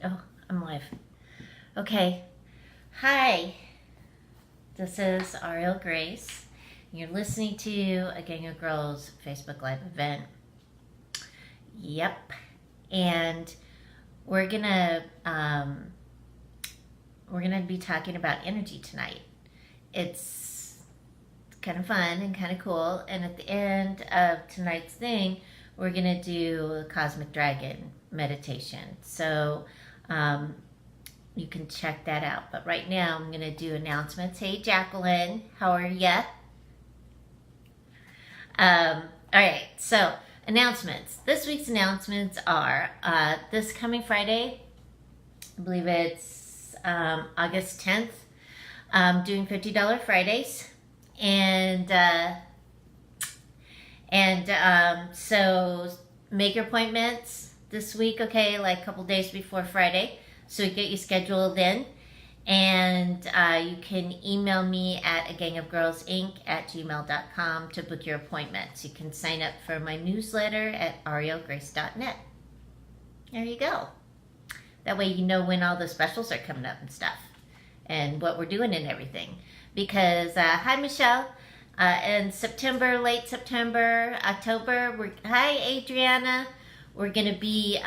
Oh, I'm live. Okay. Hi. This is Ariel Grace. You're listening to a Gang of Girls Facebook Live event. Yep. And we're gonna be talking about energy tonight. It's kind of fun and kind of cool. And at the end of tonight's thing, we're gonna do a Cosmic Dragon meditation. So you can check that out. But right now, I'm going to do announcements. Hey, Jacqueline, how are ya? All right, so announcements. This week's announcements are this coming Friday, I believe it's August 10th, doing $50 Fridays. So make your appointments this week, okay, like a couple days before Friday, so we get you scheduled in. And you can email me at agangofgirlsinc@gmail.com to book your appointments. You can sign up for my newsletter at arielgrace.net. There you go. That way you know when all the specials are coming up and stuff, and what we're doing and everything. Because, hi Michelle, in September, late September, October, hi Adriana, we're going to be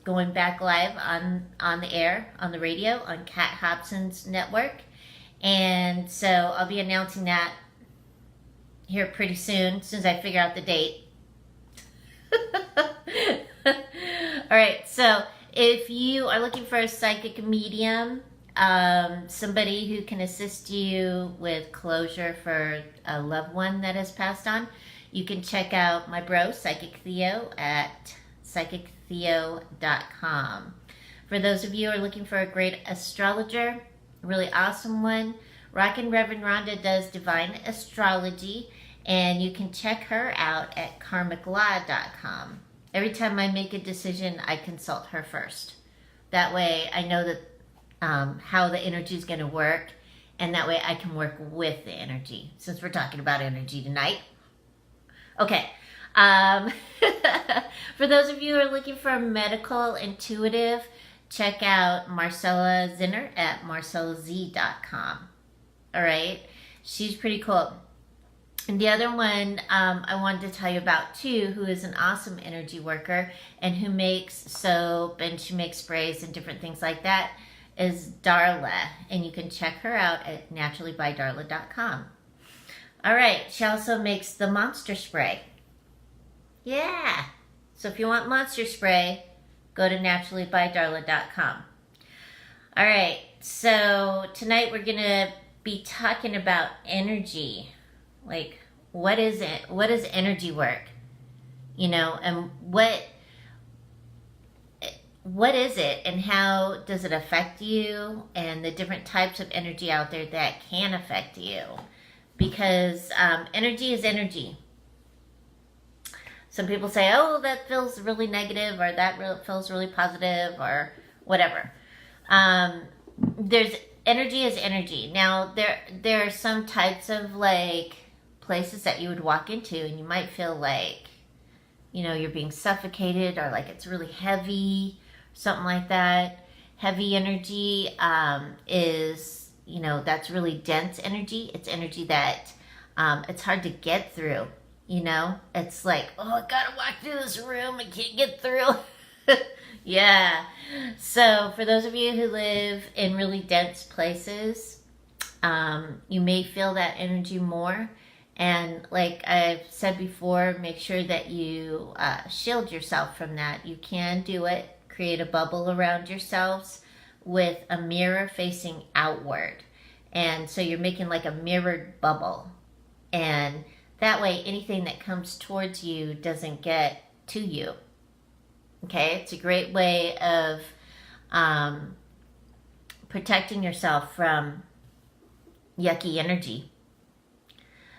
going back live on the air, on the radio, on Kat Hobson's network. And so I'll be announcing that here pretty soon, as soon as I figure out the date. All right, so if you are looking for a psychic medium, somebody who can assist you with closure for a loved one that has passed on, you can check out my bro, Psychic Theo, at psychictheo.com. For those of you who are looking for a great astrologer, a really awesome one, Rockin' Reverend Rhonda does divine astrology, and you can check her out at karmiclaw.com. Every time I make a decision, I consult her first. That way I know that how the energy is going to work, and that way I can work with the energy, since we're talking about energy tonight. Okay. For those of you who are looking for a medical intuitive, check out Marcella Zinner at marcellaz.com. All right. She's pretty cool. And the other one I wanted to tell you about too, who is an awesome energy worker and who makes soap, and she makes sprays and different things like that, is Darla. And you can check her out at naturallybydarla.com. All right. She also makes the monster spray. Yeah. So if you want monster spray, go to naturallybydarla.com. All right. So tonight we're going to be talking about energy. Like, what is it? What does energy work? You know, and what is it, and how does it affect you, and the different types of energy out there that can affect you. Because energy is energy. Some people say, oh, that feels really negative, or that feels really positive, or whatever. There's energy is energy. Now, there are some types of, like, places that you would walk into, and you might feel like, you know, you're being suffocated, or like it's really heavy, something like that. Heavy energy is, you know, that's really dense energy. It's energy that it's hard to get through. You know, it's like, oh, I gotta walk through this room, I can't get through. Yeah. So for those of you who live in really dense places, you may feel that energy more. And like I've said before, make sure that you shield yourself from that. You can do it. Create a bubble around yourselves with a mirror facing outward. And so you're making like a mirrored bubble. And that way, anything that comes towards you doesn't get to you. Okay? It's a great way of protecting yourself from yucky energy.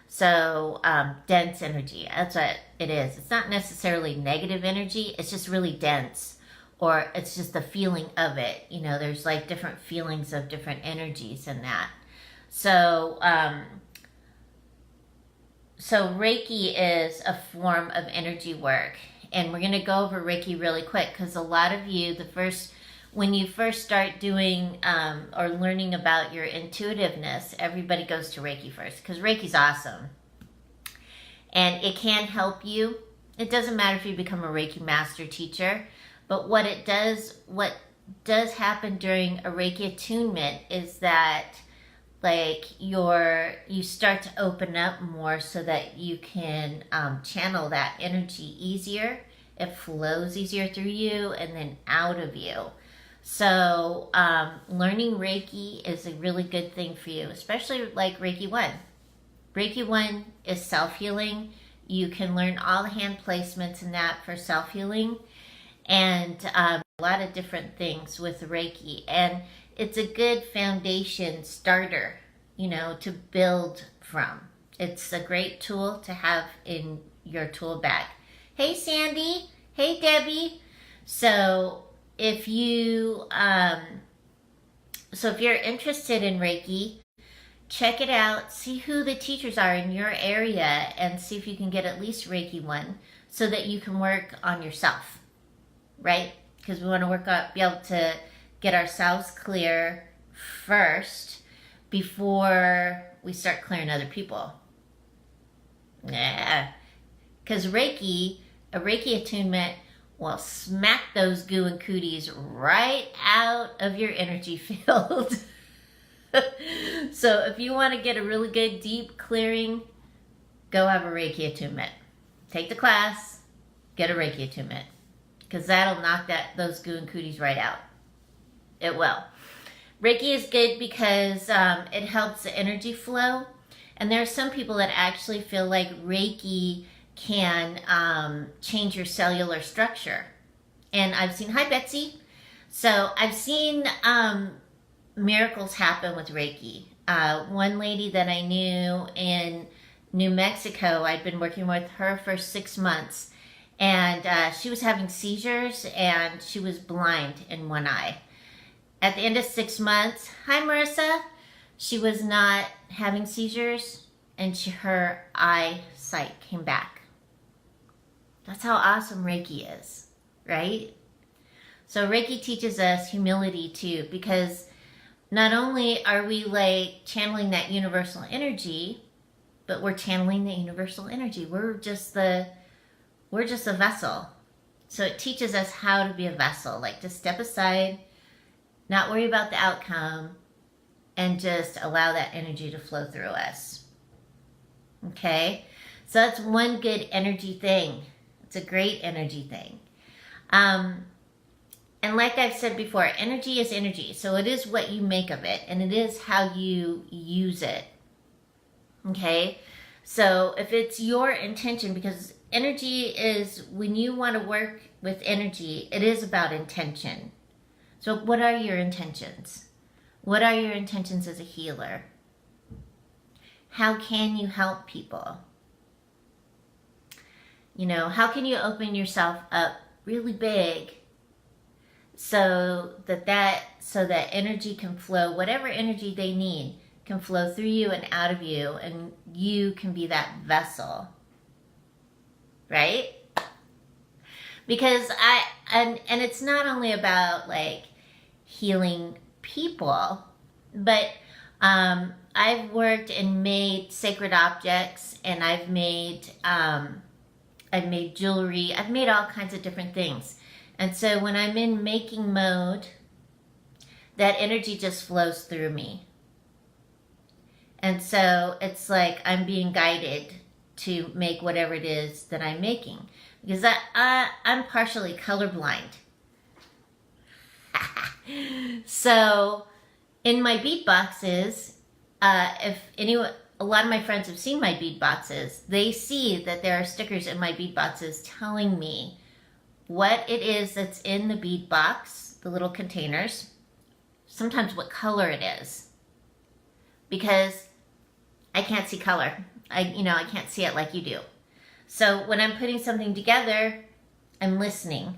So, dense energy, that's what it is. It's not necessarily negative energy. It's just really dense. Or it's just the feeling of it. You know, there's like different feelings of different energies in that. So, So Reiki is a form of energy work, and we're going to go over Reiki really quick, because a lot of you, when you first start doing or learning about your intuitiveness, everybody goes to Reiki first because Reiki's awesome. And it can help you. It doesn't matter if you become a Reiki master teacher, but what does happen during a Reiki attunement is that like you start to open up more so that you can channel that energy easier. It flows easier through you and then out of you. So learning Reiki is a really good thing for you, especially like Reiki 1. Reiki 1 is self-healing. You can learn all the hand placements and that for self-healing and a lot of different things with Reiki. And it's a good foundation starter, to build from. It's a great tool to have in your tool bag. Hey, Sandy. Hey, Debbie. So if you're interested in Reiki, check it out, see who the teachers are in your area, and see if you can get at least Reiki 1 so that you can work on yourself, right? Because we want to be able to get ourselves clear first before we start clearing other people. Yeah. Because a Reiki attunement will smack those goo and cooties right out of your energy field. So if you want to get a really good deep clearing, go have a Reiki attunement. Take the class, get a Reiki attunement, because that'll knock those goo and cooties right out. It will. Reiki is good because it helps the energy flow, and there are some people that actually feel like Reiki can change your cellular structure. And I've seen, hi Betsy. So I've seen miracles happen with Reiki. One lady that I knew in New Mexico, I'd been working with her for 6 months, and she was having seizures and she was blind in one eye. At the end of 6 months, hi Marissa, she was not having seizures and her eyesight came back. That's how awesome Reiki is, right? So Reiki teaches us humility too, because not only are we like channeling that universal energy, but we're channeling the universal energy. We're just a vessel. So it teaches us how to be a vessel, like to step aside, not worry about the outcome, and just allow that energy to flow through us. Okay? So that's one good energy thing. It's a great energy thing. And like I've said before, energy is energy. So it is what you make of it, and it is how you use it. Okay? So if it's your intention, because energy is, when you want to work with energy, it is about intention. So what are your intentions? What are your intentions as a healer? How can you help people? How can you open yourself up really big so that energy can flow, whatever energy they need can flow through you and out of you, and you can be that vessel, right? Because and it's not only about like healing people, but I've worked and made sacred objects, and I've made jewelry, I've made all kinds of different things. And so when I'm in making mode, that energy just flows through me. And so it's like I'm being guided to make whatever it is that I'm making. Because I'm partially colorblind. So in my bead boxes, a lot of my friends have seen my bead boxes, they see that there are stickers in my bead boxes telling me what it is that's in the bead box, the little containers, sometimes what color it is. Because I can't see color. I can't see it like you do. So when I'm putting something together, I'm listening.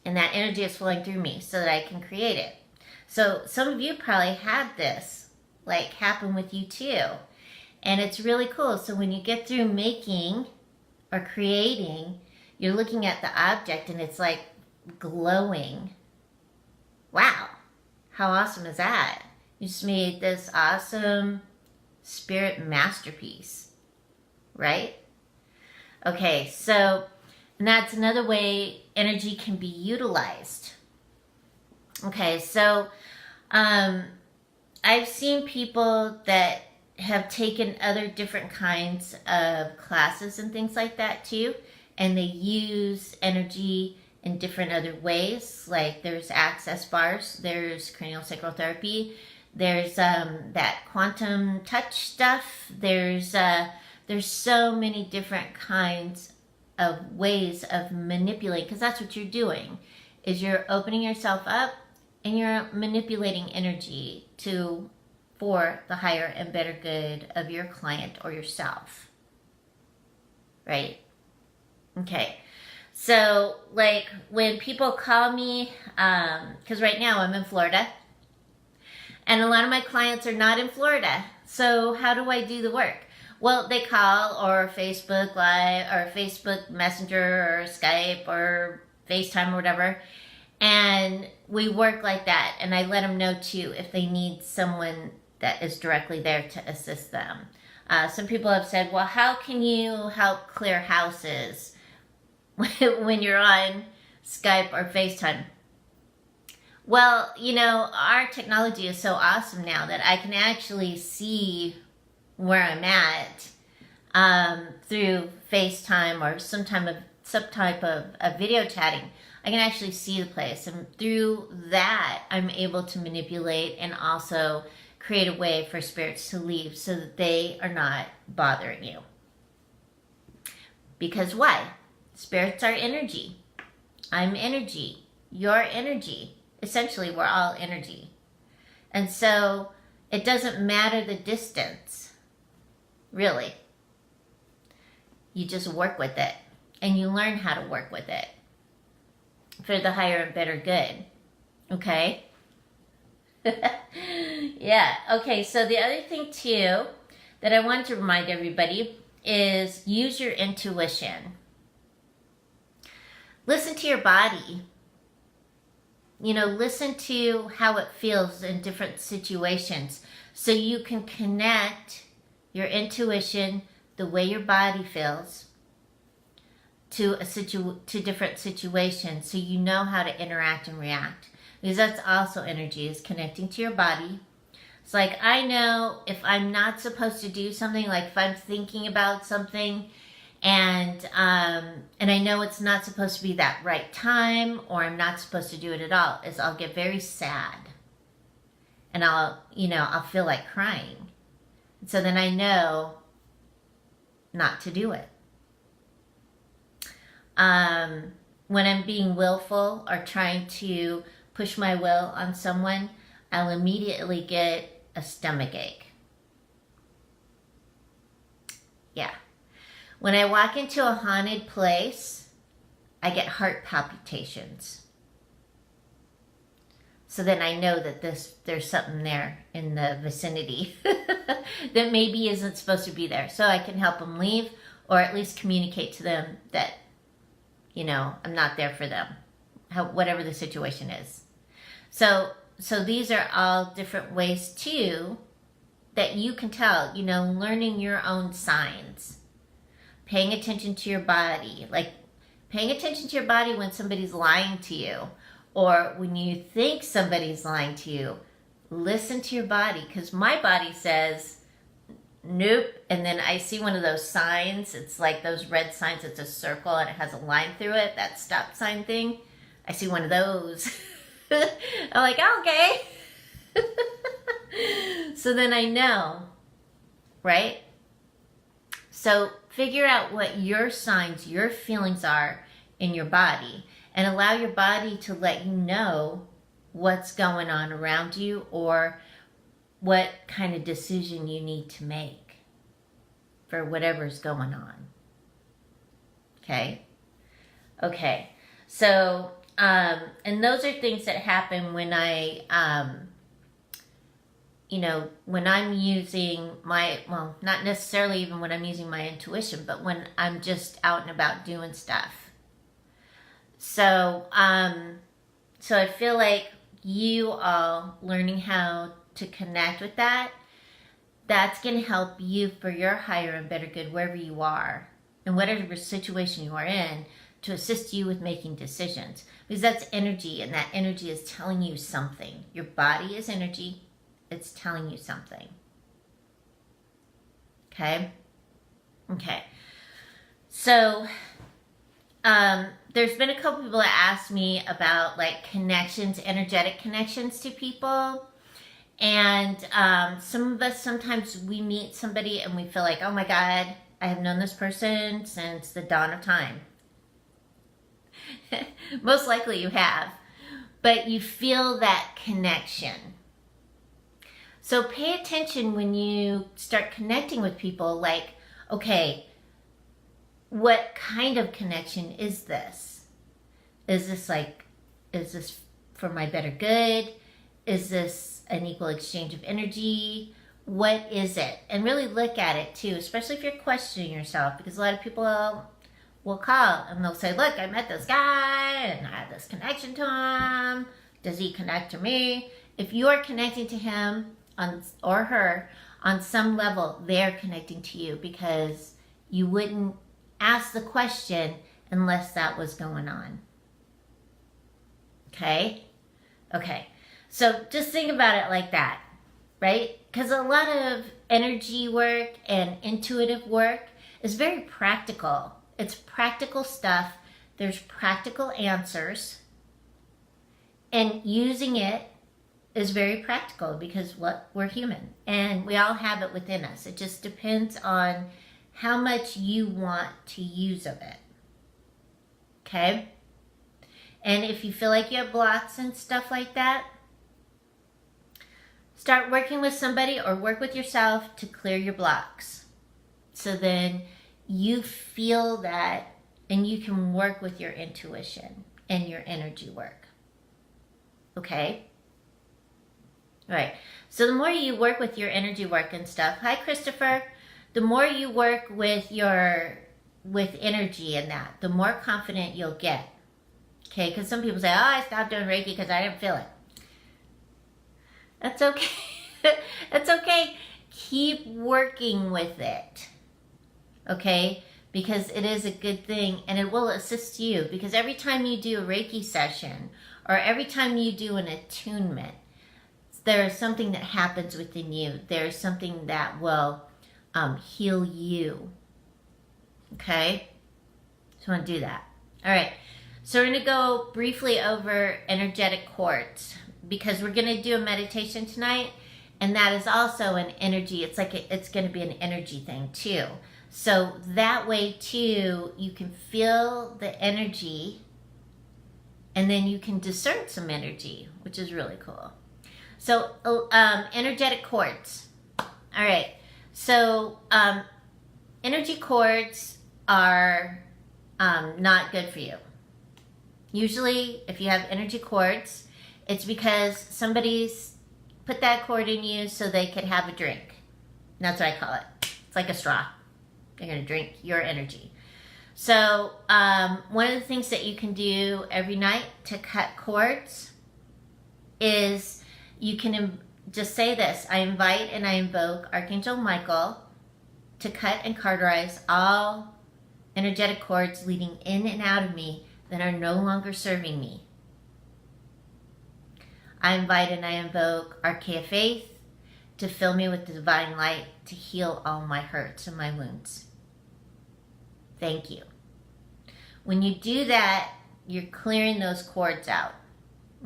And that energy is flowing through me so that I can create it. So some of you probably had this like happen with you too. And it's really cool. So when you get through making or creating, you're looking at the object and it's like glowing. Wow, how awesome is that? You just made this awesome spirit masterpiece, right? Okay, so and that's another way energy can be utilized. Okay, so I've seen people that have taken other different kinds of classes and things like that too, and they use energy in different other ways. Like there's access bars, there's cranial sacral therapy, there's that quantum touch stuff. There's so many different kinds of ways of manipulating, because that's what you're doing, is you're opening yourself up and you're manipulating energy for the higher and better good of your client or yourself, right? Okay, so like when people call me, because right now I'm in Florida, and a lot of my clients are not in Florida, so how do I do the work? Well, they call, or Facebook Live, or Facebook Messenger, or Skype, or FaceTime, or whatever, and we work like that, and I let them know too if they need someone that is directly there to assist them. Some people have said, well, how can you help clear houses when you're on Skype or FaceTime? Well, you know, our technology is so awesome now that I can actually see where I'm at through FaceTime or some type of video chatting. I can actually see the place, and through that I'm able to manipulate and also create a way for spirits to leave so that they are not bothering you. Because why? Spirits are energy. I'm energy. You're energy. Essentially, we're all energy. And so it doesn't matter the distance, really. You just work with it, and you learn how to work with it for the higher and better good. Okay? Yeah. Okay, so the other thing too that I want to remind everybody is use your intuition. Listen to your body. You know, listen to how it feels in different situations so you can connect your intuition, the way your body feels, to different situations, so you know how to interact and react. Because that's also energy, is connecting to your body. It's like, I know if I'm not supposed to do something, like if I'm thinking about something and I know it's not supposed to be that right time, or I'm not supposed to do it at all, is I'll get very sad. And I'll feel like crying. So then I know not to do it. When I'm being willful or trying to push my will on someone, I'll immediately get a stomach ache. Yeah. When I walk into a haunted place, I get heart palpitations. So then I know that there's something there in the vicinity that maybe isn't supposed to be there. So I can help them leave, or at least communicate to them that, I'm not there for them, whatever the situation is. So these are all different ways too that you can tell, learning your own signs. Paying attention to your body, like paying attention to your body when somebody's lying to you, or when you think somebody's lying to you. Listen to your body, because my body says nope, and then I see one of those signs. It's like those red signs. It's a circle and it has a line through it, that stop sign thing. I see one of those. I'm like, okay. So then I know, right? So figure out what your signs, your feelings are in your body, and allow your body to let you know what's going on around you, or what kind of decision you need to make for whatever's going on. Okay? Okay. So, and those are things that happen when when I'm using not necessarily even when I'm using my intuition, but when I'm just out and about doing stuff. So I feel like you all learning how to connect with that, that's going to help you for your higher and better good wherever you are, in whatever situation you are in, to assist you with making decisions. Because that's energy, and that energy is telling you something. Your body is energy. It's telling you something. Okay? Okay. So, there's been a couple people that asked me about like connections, energetic connections to people. And some of us, sometimes we meet somebody and we feel like, oh my God, I have known this person since the dawn of time. Most likely you have. But you feel that connection. So pay attention when you start connecting with people, like, okay, what kind of connection is this? Is this for my better good? Is this an equal exchange of energy? What is it? And really look at it too, especially if you're questioning yourself, because a lot of people will call and they'll say, look, I met this guy and I had this connection to him. Does he connect to me? If you are connecting to him or her on some level, they're connecting to you, because you wouldn't ask the question unless that was going on. Okay? Okay. So just think about it like that, right? Because a lot of energy work and intuitive work is very practical. It's practical stuff. There's practical answers. And using it is very practical, because we're human and we all have it within us. It just depends on how much you want to use of it. Okay? And if you feel like you have blocks and stuff like that, start working with somebody or work with yourself to clear your blocks. So then you feel that and you can work with your intuition and your energy work. Okay? All right. So the more you work with your energy work and stuff, hi Christopher, the more you work with energy and that, the more confident you'll get. Okay? Because some people say, oh, I stopped doing Reiki because I didn't feel it. That's okay. That's okay. Keep working with it. Okay? Because it is a good thing and it will assist you. Because every time you do a Reiki session or every time you do an attunement, there is something that happens within you. There is something that will heal you. Okay? So I want to do that. All right. So we're going to go briefly over energetic cords, because we're going to do a meditation tonight, and that is also an energy. It's like it's going to be an energy thing too. So that way too, you can feel the energy, and then you can discern some energy, which is really cool. So energetic cords. All right. So energy cords are not good for you. Usually, if you have energy cords, it's because somebody's put that cord in you so they could have a drink. And that's what I call it. It's like a straw. They're going to drink your energy. So one of the things that you can do every night to cut cords is you can just say this: I invite and I invoke Archangel Michael to cut and cauterize all energetic cords leading in and out of me that are no longer serving me. I invite and I invoke Archaea Faith to fill me with the divine light to heal all my hurts and my wounds. Thank you. When you do that, you're clearing those cords out.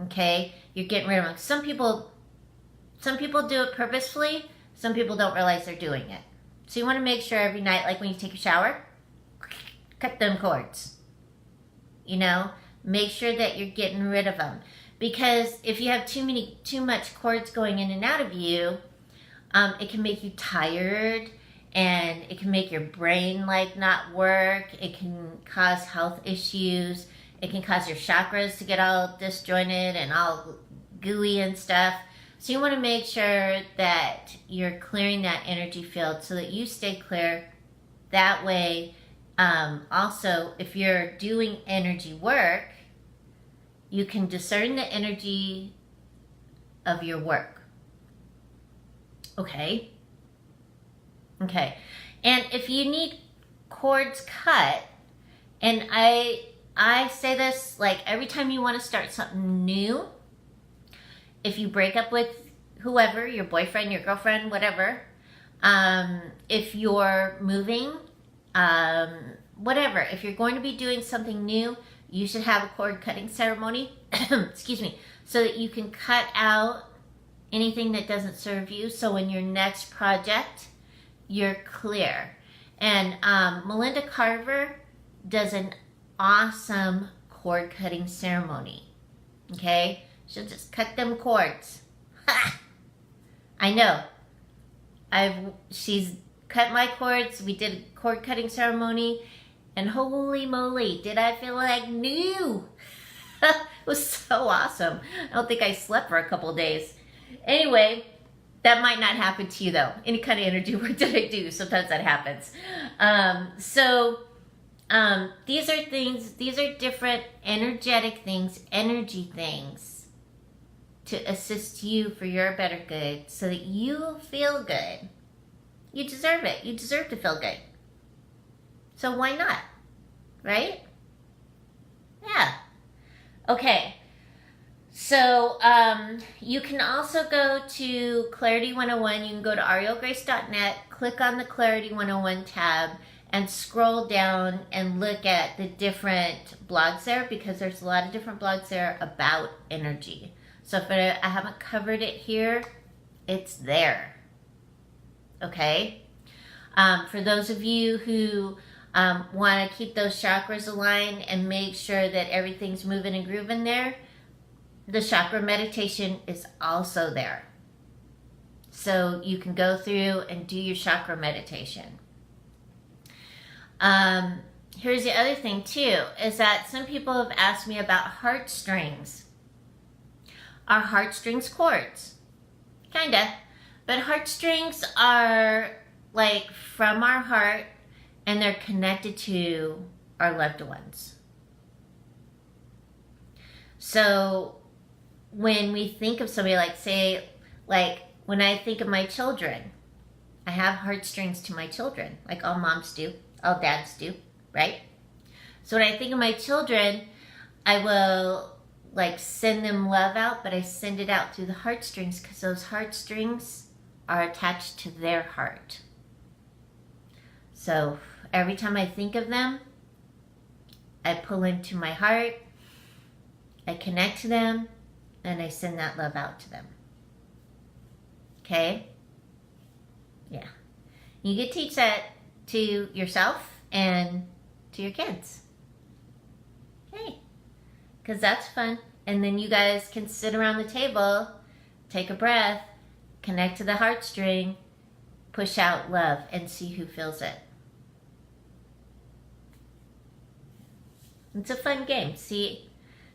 Okay? You're getting rid of them. Some people do it purposefully. Some people don't realize they're doing it. So you want to make sure every night, like when you take a shower, cut them cords. You know, make sure that you're getting rid of them. Because if you have too much cords going in and out of you, it can make you tired, and it can make your brain like not work. It can cause health issues. It can cause your chakras to get all disjointed and all gooey and stuff. So you want to make sure that you're clearing that energy field so that you stay clear. That way, also, if you're doing energy work, you can discern the energy of your work. Okay? Okay. And if you need cords cut, and I say this like every time you want to start something new, if you break up with whoever, your boyfriend, your girlfriend, whatever, if you're moving, whatever, if you're going to be doing something new, you should have a cord cutting ceremony, excuse me, so that you can cut out anything that doesn't serve you. So in your next project, you're clear. And Melinda Carver does an awesome cord cutting ceremony. Okay? She'll just cut them cords. Ha! I know. She's cut my cords. We did a cord cutting ceremony, and holy moly, did I feel like new. It was so awesome. I don't think I slept for a couple days. Anyway, that might not happen to you though. Any kind of energy work that I do, sometimes that happens. These are things, these are different energetic things, energy things to assist you for your better good so that you feel good. You deserve it. You deserve to feel good. So why not? Right? Yeah. Okay. So you can also go to Clarity 101. You can go to arielgrace.net, click on the Clarity 101 tab, and scroll down and look at the different blogs there, because there's a lot of different blogs there about energy. So if I haven't covered it here, it's there. Okay? For those of you who want to keep those chakras aligned and make sure that everything's moving and grooving there, the chakra meditation is also there. So you can go through and do your chakra meditation. Here's the other thing too, is that some people have asked me about heartstrings. Are heartstrings cords? Kinda. But heartstrings are like from our heart, and they're connected to our loved ones. So when we think of somebody, like say, like when I think of my children, I have heartstrings to my children, like all moms do, all dads do, right? So when I think of my children, I will like send them love out, but I send it out through the heartstrings, because those heartstrings are attached to their heart. So every time I think of them, I pull into my heart, I connect to them, and I send that love out to them. Okay? Yeah. You can teach that to yourself and to your kids. Okay? Because that's fun. And then you guys can sit around the table, take a breath, connect to the heartstring, push out love, and see who feels it. It's a fun game. See,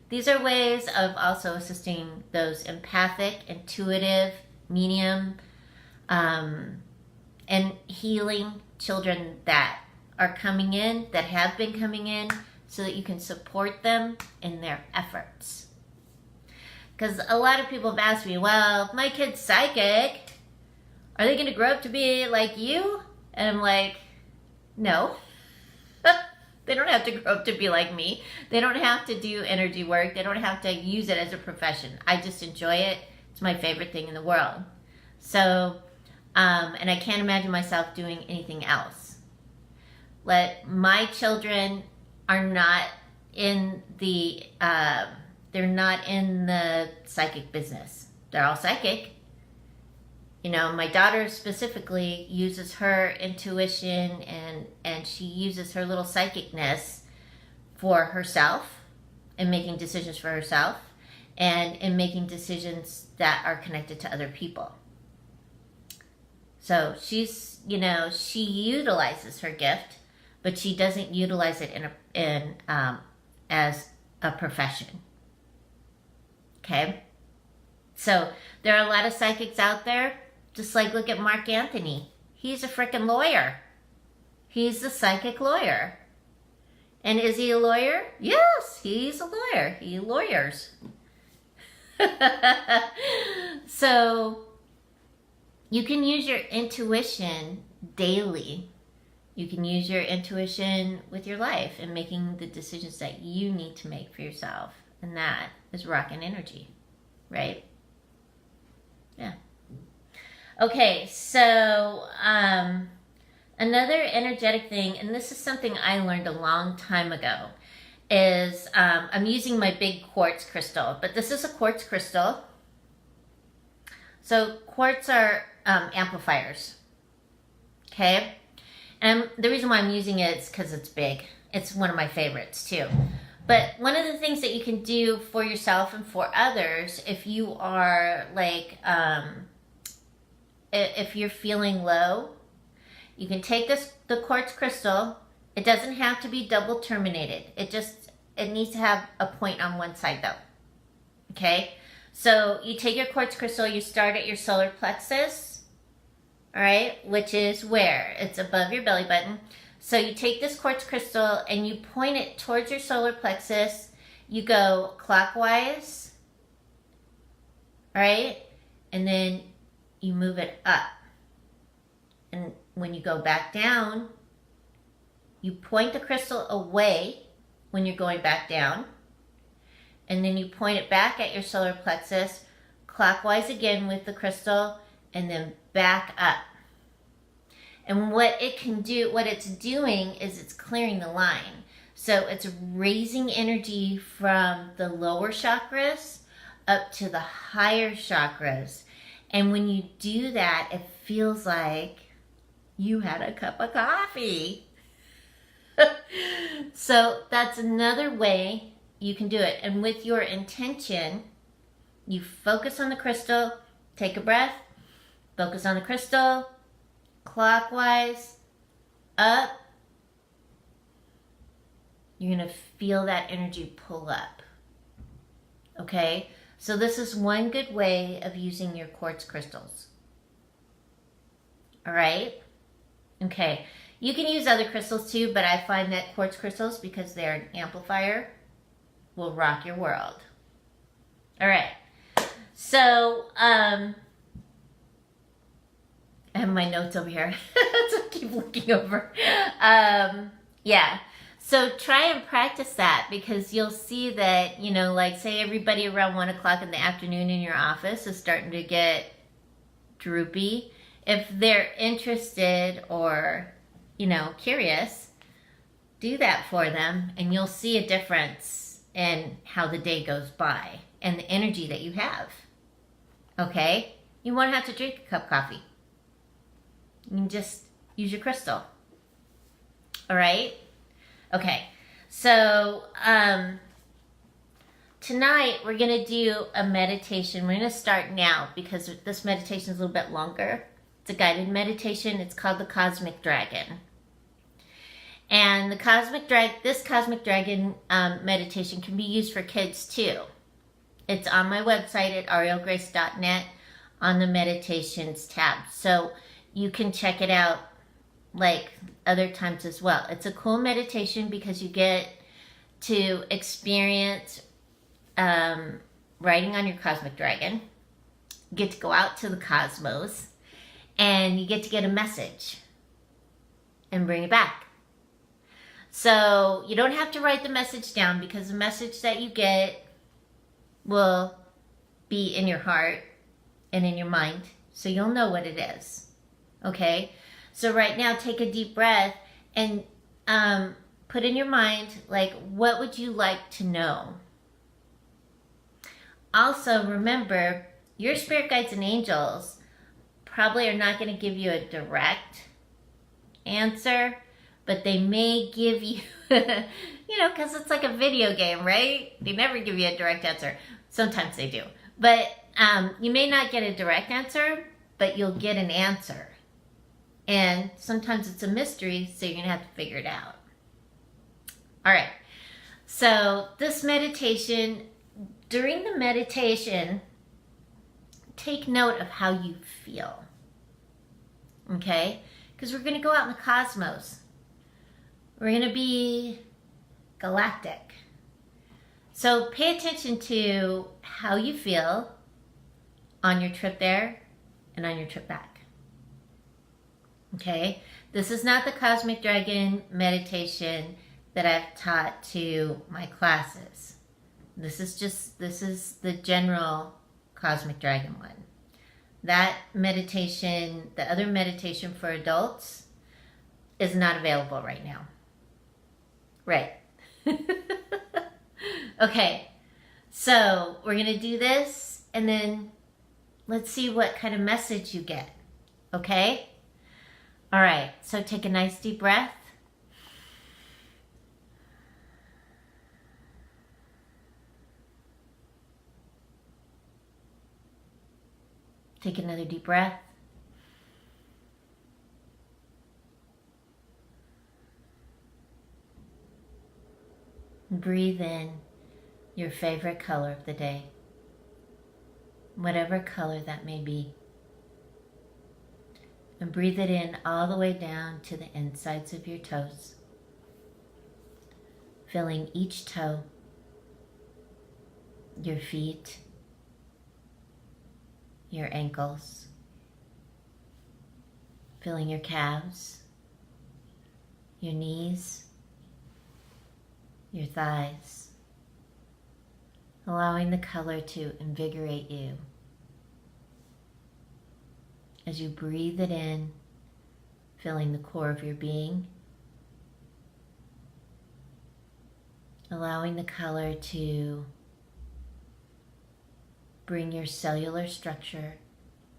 these are ways of also assisting those empathic, intuitive, medium, and healing children that are coming in, that have been coming in, so that you can support them in their efforts. Because a lot of people have asked me, well, my kid's psychic, are they going to grow up to be like you? And I'm like, no. They don't have to grow up to be like me. They don't have to do energy work. They don't have to use it as a profession. I just enjoy it. It's my favorite thing in the world. So, and I can't imagine myself doing anything else. My children are not in the, they're not in the psychic business. They're all psychic. You know, my daughter specifically uses her intuition and she uses her little psychicness for herself and making decisions for herself and in making decisions that are connected to other people. So she's, you know, she utilizes her gift, but she doesn't utilize it as a profession. Okay? So there are a lot of psychics out there. Just like, look at Mark Anthony. He's a freaking lawyer. He's the psychic lawyer. And is he a lawyer? Yes, he's a lawyer. He lawyers. So you can use your intuition daily. You can use your intuition with your life and making the decisions that you need to make for yourself. And that is rocking energy, right? Yeah. Okay, so another energetic thing, and this is something I learned a long time ago, is I'm using my big quartz crystal, but this is a quartz crystal. So quartz are amplifiers, okay? And the reason why I'm using it is because it's big. It's one of my favorites too. But one of the things that you can do for yourself and for others, if you are like, if you're feeling low, you can take the quartz crystal. It doesn't have to be double terminated. It needs to have a point on one side though. Okay? So you take your quartz crystal, you start at your solar plexus, all right, which is where? It's above your belly button. So you take this quartz crystal and you point it towards your solar plexus. You go clockwise, all right, and then you move it up. And when you go back down, you point the crystal away when you're going back down. And then you point it back at your solar plexus, clockwise again with the crystal, and then back up. And what it's doing is it's clearing the line. So it's raising energy from the lower chakras up to the higher chakras. And when you do that, it feels like you had a cup of coffee. So that's another way you can do it. And with your intention, you focus on the crystal, take a breath, focus on the crystal, clockwise, up. You're going to feel that energy pull up. Okay? So this is one good way of using your quartz crystals. All right? Okay. You can use other crystals too, but I find that quartz crystals, because they're an amplifier, will rock your world. All right. So, I have my notes over here. So I keep looking over. Yeah. So try and practice that, because you'll see that, like say everybody around 1 o'clock in the afternoon in your office is starting to get droopy. If they're interested or, curious, do that for them and you'll see a difference in how the day goes by and the energy that you have. Okay? You won't have to drink a cup of coffee. You can just use your crystal. All right? Okay. So, tonight we're going to do a meditation. We're going to start now because this meditation is a little bit longer. It's a guided meditation. It's called the Cosmic Dragon. And this Cosmic Dragon meditation can be used for kids too. It's on my website at arielgrace.net on the meditations tab. So you can check it out like other times as well. It's a cool meditation because you get to experience riding on your Cosmic Dragon. You get to go out to the cosmos and you get to get a message and bring it back. So you don't have to write the message down because the message that you get will be in your heart and in your mind. So you'll know what it is. Okay? So right now, take a deep breath and put in your mind, like, what would you like to know? Also, remember, your spirit guides and angels probably are not going to give you a direct answer, but they may give you, because it's like a video game, right? They never give you a direct answer. Sometimes they do. But you may not get a direct answer, but you'll get an answer. And sometimes it's a mystery, so you're going to have to figure it out. All right. So this meditation, during the meditation, take note of how you feel. Okay? Because we're going to go out in the cosmos. We're going to be galactic. So pay attention to how you feel on your trip there and on your trip back. Okay? This is not the Cosmic Dragon meditation that I've taught to my classes. This is the general Cosmic Dragon one. That meditation, the other meditation for adults, is not available right now. Right. Okay, so we're going to do this and then let's see what kind of message you get. Okay? All right, so take a nice deep breath. Take another deep breath. And breathe in your favorite color of the day, whatever color that may be. And breathe it in all the way down to the insides of your toes, filling each toe, your feet, your ankles, filling your calves, your knees, your thighs, allowing the color to invigorate you. As you breathe it in, filling the core of your being, allowing the color to bring your cellular structure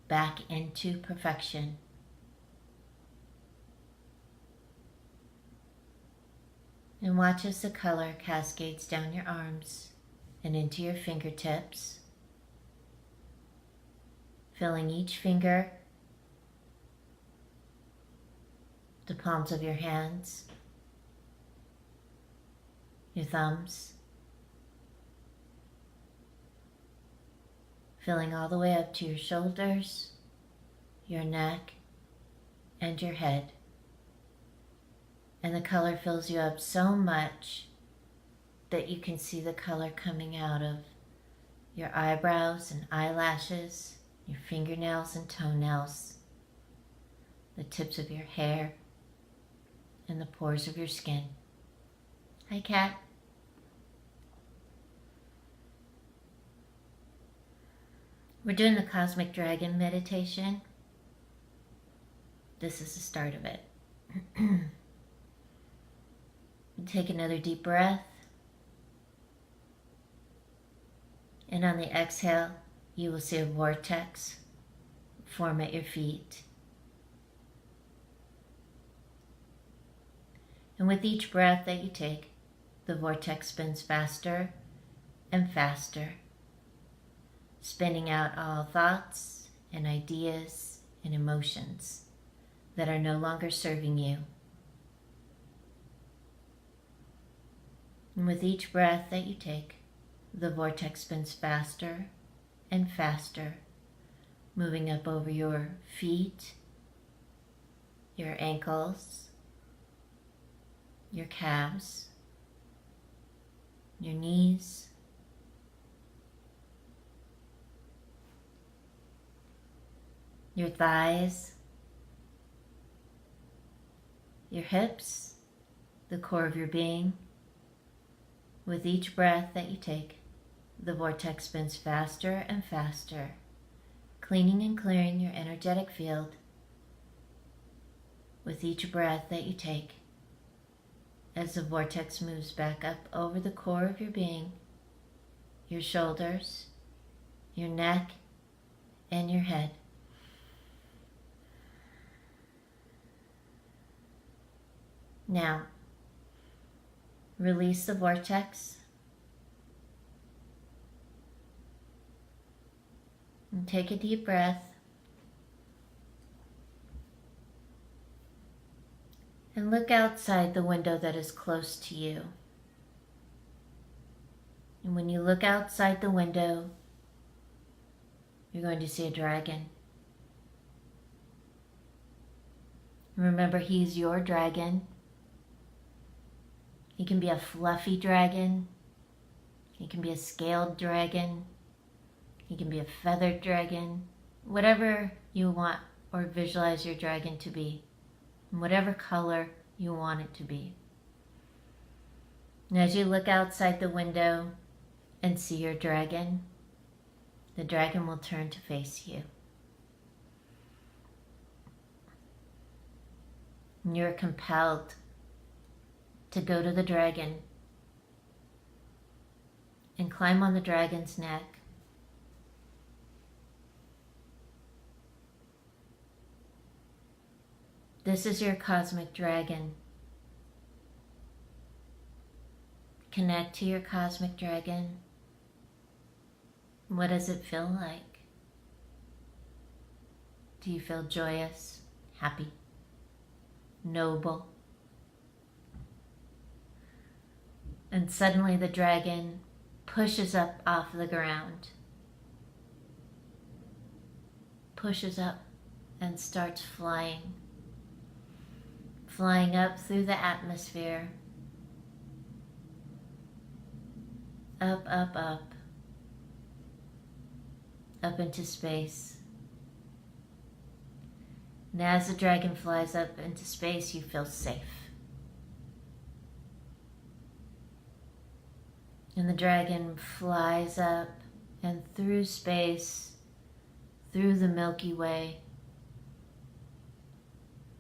back into perfection. And watch as the color cascades down your arms and into your fingertips, filling each finger, the palms of your hands, your thumbs, filling all the way up to your shoulders, your neck, and your head. And the color fills you up so much that you can see the color coming out of your eyebrows and eyelashes, your fingernails and toenails, the tips of your hair, and the pores of your skin. Hi, Cat. We're doing the Cosmic Dragon meditation. This is the start of it. Take another deep breath. And on the exhale, you will see a vortex form at your feet. And with each breath that you take, the vortex spins faster and faster, spinning out all thoughts and ideas and emotions that are no longer serving you. And with each breath that you take, the vortex spins faster and faster, moving up over your feet, your ankles, your calves, your knees, your thighs, your hips, the core of your being. With each breath that you take, the vortex spins faster and faster, cleaning and clearing your energetic field. With each breath that you take, as the vortex moves back up over the core of your being, your shoulders, your neck, and your head. Now, release the vortex and take a deep breath and look outside the window that is close to you. And when you look outside the window, you're going to see a dragon. Remember, he's your dragon. He can be a fluffy dragon, He can be a scaled dragon. He can be a feathered dragon. Whatever you want or visualize your dragon to be. Whatever color you want it to be. And as you look outside the window and see your dragon, the dragon will turn to face you. And you're compelled to go to the dragon and climb on the dragon's neck. This is your cosmic dragon. Connect to your cosmic dragon. What does it feel like? Do you feel joyous, happy, noble? And suddenly the dragon pushes up off the ground. Pushes up and starts flying. Flying up through the atmosphere. Up, up, up. Up into space. And as the dragon flies up into space, you feel safe. And the dragon flies up and through space, through the Milky Way.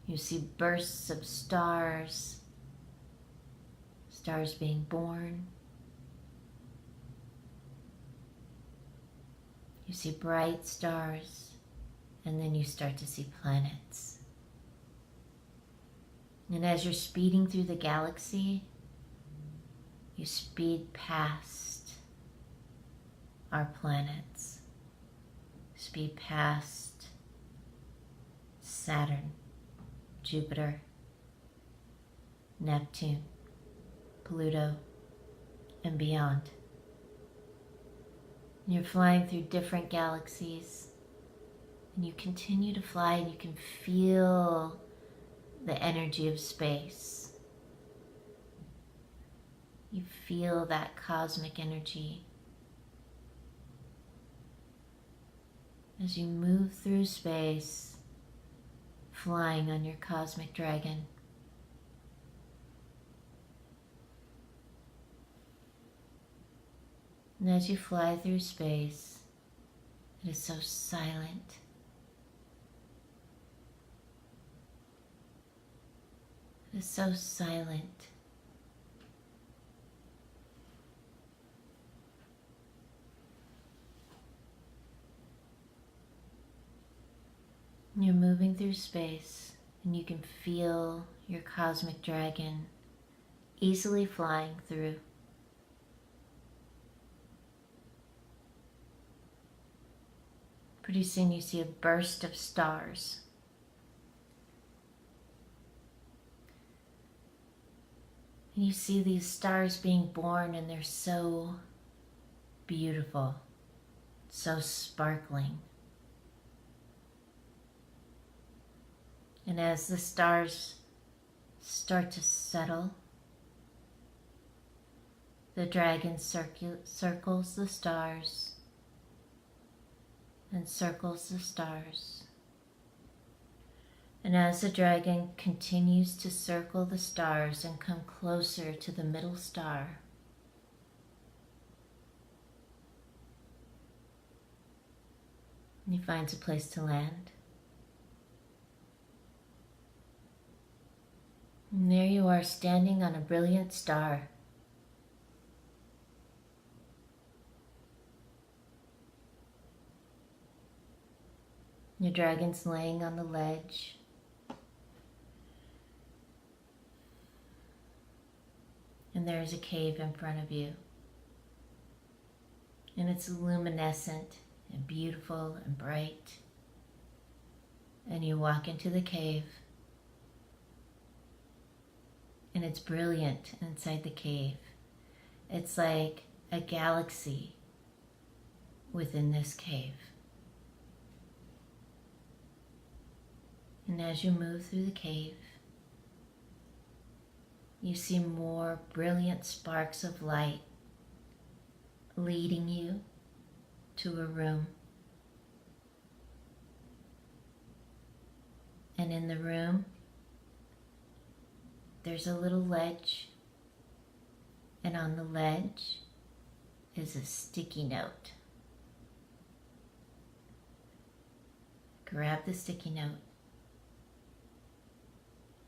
You see bursts of stars, stars being born. You see bright stars, and then you start to see planets. And as you're speeding through the galaxy, you speed past our planets. Speed past Saturn, Jupiter, Neptune, Pluto, and beyond. You're flying through different galaxies, and you continue to fly, and you can feel the energy of space. You feel that cosmic energy as you move through space, flying on your cosmic dragon. And as you fly through space, it is so silent. It is so silent. You're moving through space, and you can feel your cosmic dragon easily flying through. Pretty soon you see a burst of stars. And you see these stars being born, and they're so beautiful, so sparkling. And as the stars start to settle, the dragon circles the stars and circles the stars. And as the dragon continues to circle the stars and come closer to the middle star, he finds a place to land. And there you are, standing on a brilliant star. Your dragon's laying on the ledge. And there's a cave in front of you. And it's luminescent and beautiful and bright. And you walk into the cave. And it's brilliant inside the cave. It's like a galaxy within this cave. And as you move through the cave, you see more brilliant sparks of light leading you to a room. And in the room, there's a little ledge. And on the ledge is a sticky note. Grab the sticky note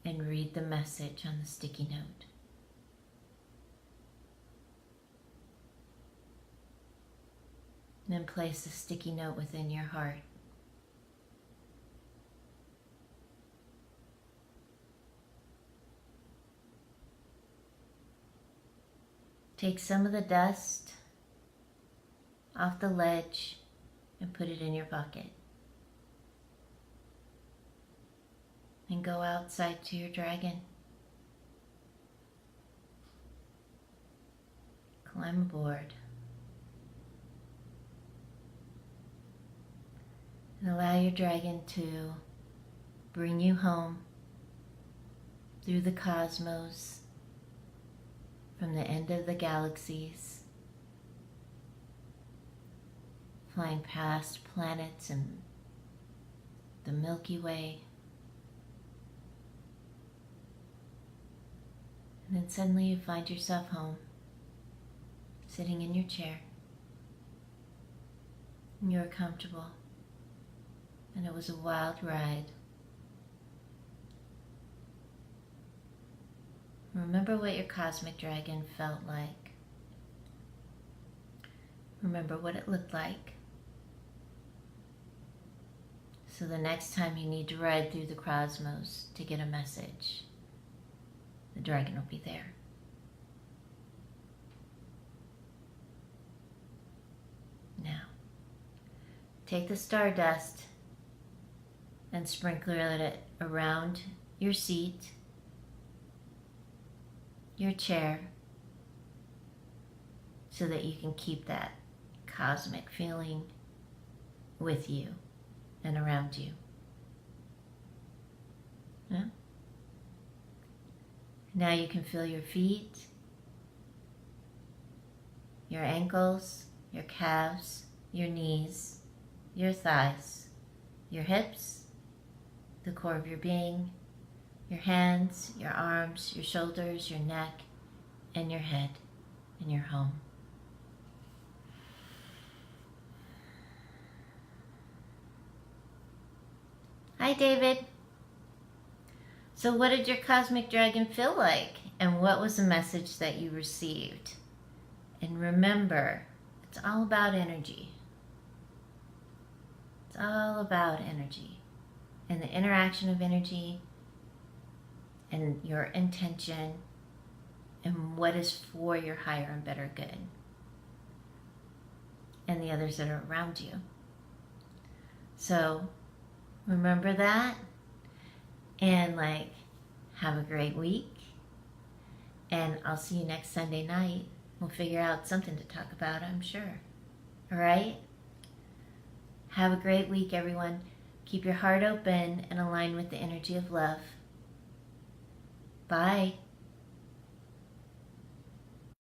and read the message on the sticky note. Then place the sticky note within your heart. Take some of the dust off the ledge and put it in your pocket. And go outside to your dragon. Climb aboard. And allow your dragon to bring you home through the cosmos, from the end of the galaxies, flying past planets and the Milky Way. And then suddenly you find yourself home, sitting in your chair, and you're comfortable, and it was a wild ride. Remember what your cosmic dragon felt like. Remember what it looked like. So the next time you need to ride through the cosmos to get a message, the dragon will be there. Now, take the stardust and sprinkle it around your seat, your chair, so that you can keep that cosmic feeling with you and around you. Yeah? Now you can feel your feet, your ankles, your calves, your knees, your thighs, your hips, the core of your being, your hands, your arms, your shoulders, your neck, and your head, and your home. Hi, David. So what did your cosmic dragon feel like? And what was the message that you received? And remember, it's all about energy. It's all about energy and the interaction of energy and your intention and what is for your higher and better good and the others that are around you. So remember that, and have a great week, and I'll see you next Sunday night. We'll figure out something to talk about, I'm sure. All right? Have a great week, everyone. Keep your heart open and align with the energy of love. Bye.